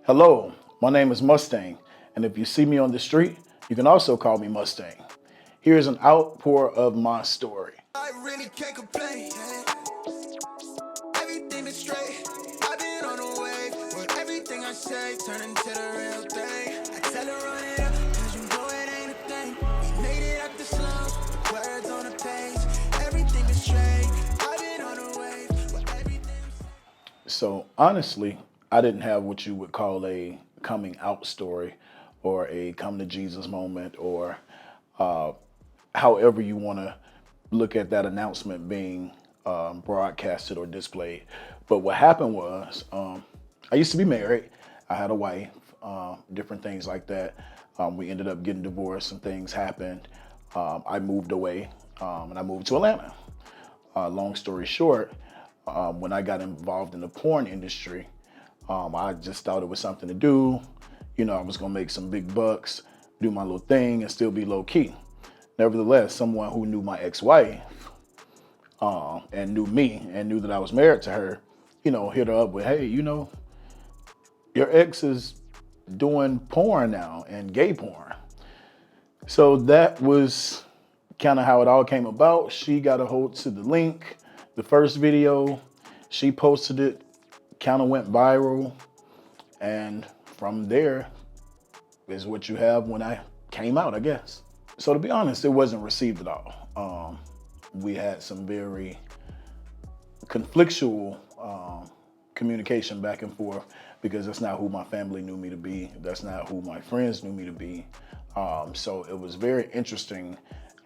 Hello, my name is Mustang, and if you see me on the street, you can also call me Mustang. Here's an outpour of my story. I really can't complain. Everything is straight. I've been on a wave. Where everything I say turn into the real thing. I tell her run it up, cause you know it ain't a thing. We made it up the slums, the words on the page. Everything is straight. I've been on a wave. Where everything. So honestly, I didn't have what you would call a coming out story or a come to Jesus moment or however you want to look at that announcement being broadcasted or displayed. But what happened was I used to be married. I had a wife, different things like that. We ended up getting divorced and things happened. I moved away and I moved to Atlanta. Long story short, when I got involved in the porn industry, I just thought it was something to do. You know, I was gonna make some big bucks, do my little thing and still be low key. Nevertheless, someone who knew my ex-wife and knew me and knew that I was married to her, you know, hit her up with, hey, you know, your ex is doing porn now and gay porn. So that was kind of how it all came about. She got a hold to the link, the first video, she posted it, kind of went viral. And from there is what you have when I came out, I guess. So to be honest, it wasn't received at all. We had some very conflictual communication back and forth because that's not who my family knew me to be. That's not who my friends knew me to be. So it was very interesting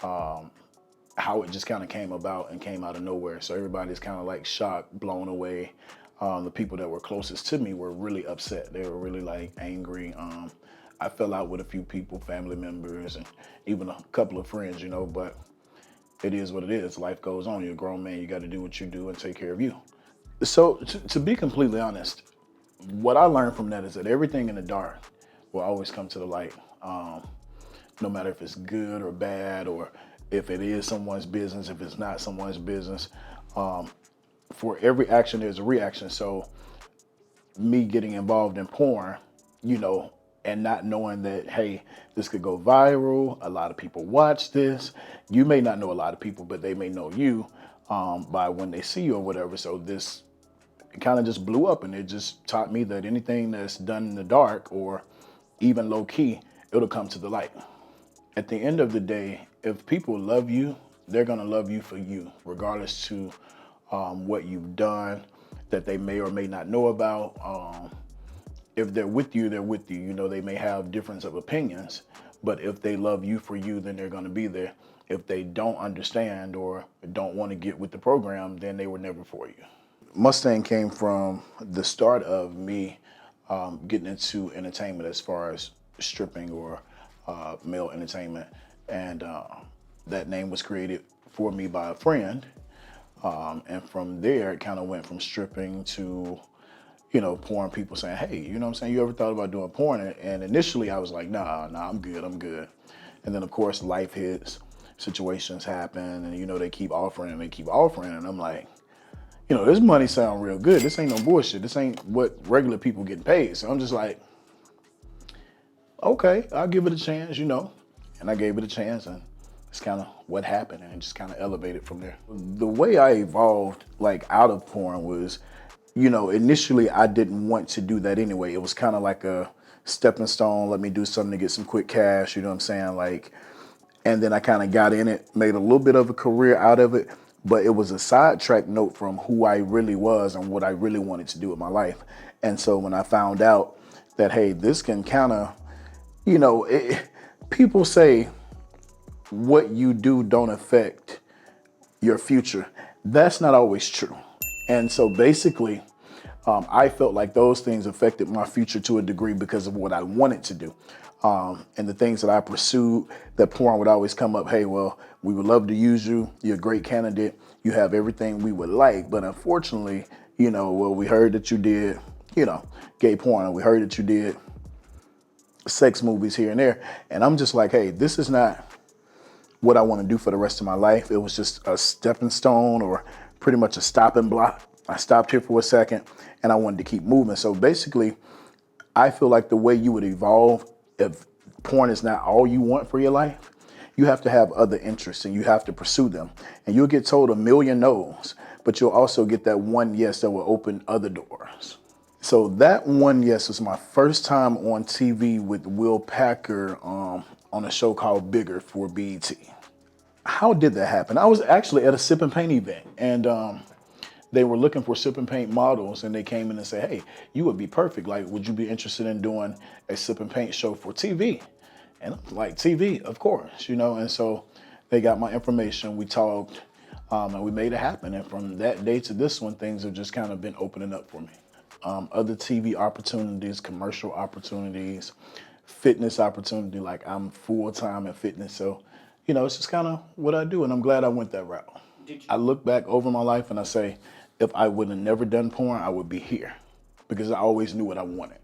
how it just kind of came about and came out of nowhere. So everybody's kind of like shocked, blown away. The people that were closest to me were really upset. They were really like angry. I fell out with a few people, family members, and even a couple of friends, you know, but it is what it is. Life goes on. You're a grown man. You got to do what you do and take care of you. So to be completely honest, what I learned from that is that everything in the dark will always come to the light. No matter if it's good or bad, or if it is someone's business, if it's not someone's business. For every action, there's a reaction. So me getting involved in porn, you know, and not knowing that, hey, this could go viral. A lot of people watch this. You may not know a lot of people, but they may know you by when they see you or whatever. So this kind of just blew up, and it just taught me that anything that's done in the dark or even low key, it'll come to the light. At the end of the day, if people love you, they're gonna love you for you, regardless to what you've done that they may or may not know about. If they're with you, they're with you. You know, they may have difference of opinions, but if they love you for you, then they're gonna be there. If they don't understand or don't want to get with the program, then they were never for you. Mustang came from the start of me getting into entertainment as far as stripping or male entertainment. And that name was created for me by a friend. And from there, it kind of went from stripping to, you know, porn, people saying, hey, you know what I'm saying? You ever thought about doing porn? And initially I was like, nah, I'm good. And then of course life hits, situations happen, and you know, they keep offering and they keep offering. And I'm like, you know, this money sound real good. This ain't no bullshit. This ain't what regular people getting paid. So I'm just like, okay, I'll give it a chance, you know. And I gave it a chance, and it's kind of what happened, and it just kind of elevated from there. The way I evolved like out of porn was, you know, initially I didn't want to do that anyway. It was kind of like a stepping stone. Let me do something to get some quick cash, you know what I'm saying? Like, and then I kind of got in it, made a little bit of a career out of it, but it was a sidetrack note from who I really was and what I really wanted to do with my life. And so when I found out that, hey, this can kind of, you know, people say what you do don't affect your future. That's not always true. And so basically, I felt like those things affected my future to a degree because of what I wanted to do. And the things that I pursued, that porn would always come up, hey, well, we would love to use you. You're a great candidate. You have everything we would like. But unfortunately, you know, well, we heard that you did, you know, gay porn. We heard that you did sex movies here and there. And I'm just like, hey, this is not what I want to do for the rest of my life. It was just a stepping stone or pretty much a stopping block. I stopped here for a second and I wanted to keep moving. So basically, I feel like the way you would evolve if porn is not all you want for your life, you have to have other interests and you have to pursue them. And you'll get told a million no's, but you'll also get that one yes that will open other doors. So that one yes was my first time on TV with Will Packer on a show called Bigger for BET. How did that happen? I was actually at a sip and paint event, and they were looking for sip and paint models, and they came in and said, hey, you would be perfect. Like, would you be interested in doing a sip and paint show for TV? And I'm like, TV, of course, you know? And so they got my information, we talked, and we made it happen. And from that day to this one, things have just kind of been opening up for me. Other TV opportunities, commercial opportunities, fitness opportunity, like I'm full-time in fitness. So, you know, it's just kind of what I do, and I'm glad I went that route. I look back over my life and I say, if I would have never done porn, I would be here because I always knew what I wanted.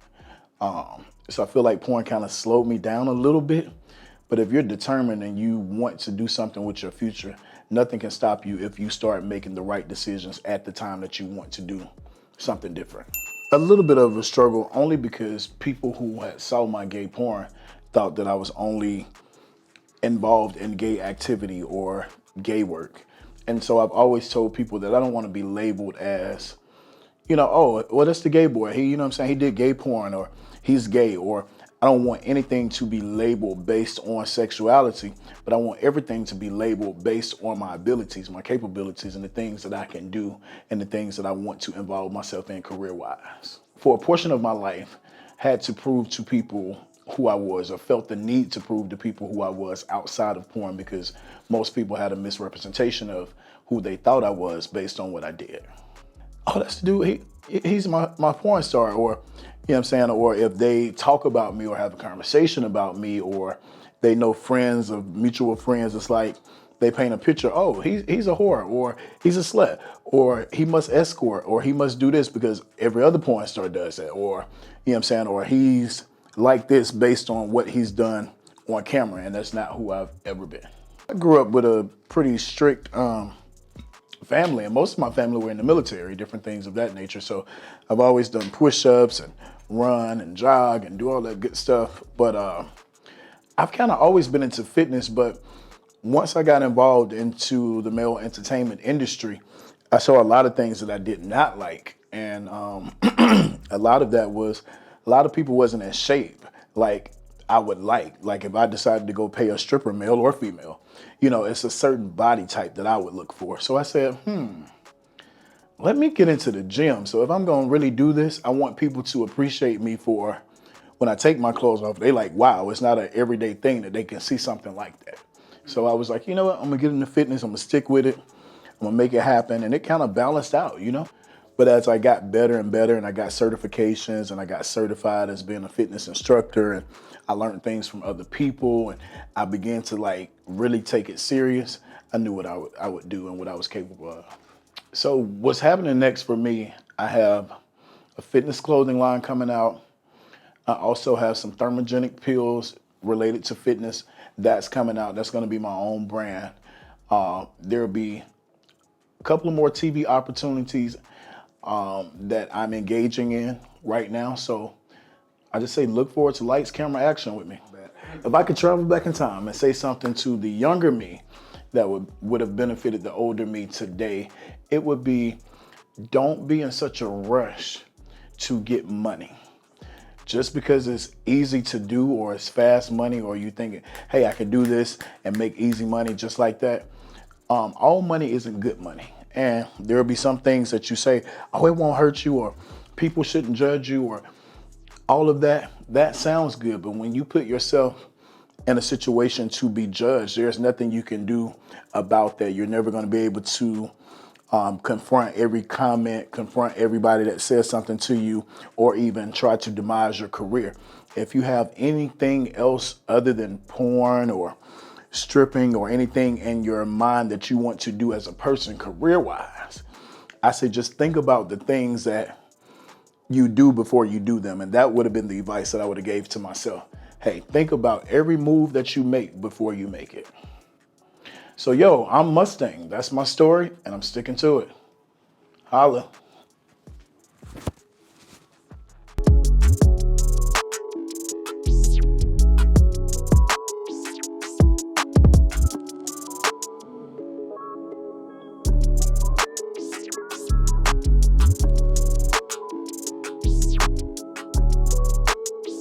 So I feel like porn kind of slowed me down a little bit, but if you're determined and you want to do something with your future, nothing can stop you if you start making the right decisions at the time that you want to do something different. A little bit of a struggle only because people who had saw my gay porn thought that I was only involved in gay activity or gay work. And so I've always told people that I don't want to be labeled as, you know, oh, well, that's the gay boy. He, you know what I'm saying? He did gay porn, or he's gay, or I don't want anything to be labeled based on sexuality, but I want everything to be labeled based on my abilities, my capabilities, and the things that I can do and the things that I want to involve myself in career-wise. For a portion of my life, had to prove to people who I was, or felt the need to prove to people who I was outside of porn, because most people had a misrepresentation of who they thought I was based on what I did. Oh, that's the dude, he's my porn star, or, you know what I'm saying, or if they talk about me or have a conversation about me, or they know friends of mutual friends, it's like they paint a picture, oh, he's a whore, or he's a slut, or he must escort, or he must do this because every other porn star does that, or, you know what I'm saying, or he's like this based on what he's done on camera, and that's not who I've ever been. I grew up with a pretty strict family, and most of my family were in the military, different things of that nature. So I've always done push-ups and run and jog and do all that good stuff. But I've kind of always been into fitness, but once I got involved into the male entertainment industry, I saw a lot of things that I did not like. And a lot of that was, a lot of people wasn't in shape like I would like if I decided to go pay a stripper, male or female, you know, it's a certain body type that I would look for. So I said, let me get into the gym. So if I'm going to really do this, I want people to appreciate me for when I take my clothes off, they like, wow, it's not an everyday thing that they can see something like that. So I was like, you know what, I'm going to get into fitness. I'm going to stick with it. I'm going to make it happen. And it kind of balanced out, you know. But as I got better and better, and I got certifications, and I got certified as being a fitness instructor, and I learned things from other people, and I began to like really take it serious, I knew what I would do and what I was capable of. So what's happening next for me, I have a fitness clothing line coming out. I also have some thermogenic pills related to fitness that's coming out. That's going to be my own brand. There'll be a couple of more TV opportunities that I'm engaging in right now. So I just say look forward to lights, camera, action with me. If I could travel back in time and say something to the younger me that would have benefited the older me today, it would be, don't be in such a rush to get money. Just because it's easy to do, or it's fast money, or you thinking, hey, I can do this and make easy money just like that. All money isn't good money. And there'll be some things that you say, oh, it won't hurt you, or people shouldn't judge you, or all of that. That sounds good. But when you put yourself in a situation to be judged, there's nothing you can do about that. You're never going to be able to confront every comment, confront everybody that says something to you, or even try to demise your career. If you have anything else other than porn or stripping or anything in your mind that you want to do as a person career-wise, I say just think about the things that you do before you do them. And that would have been the advice that I would have gave to myself. Hey, think about every move that you make before you make it. So, yo, I'm Mustang. That's my story, and I'm sticking to it. Holla.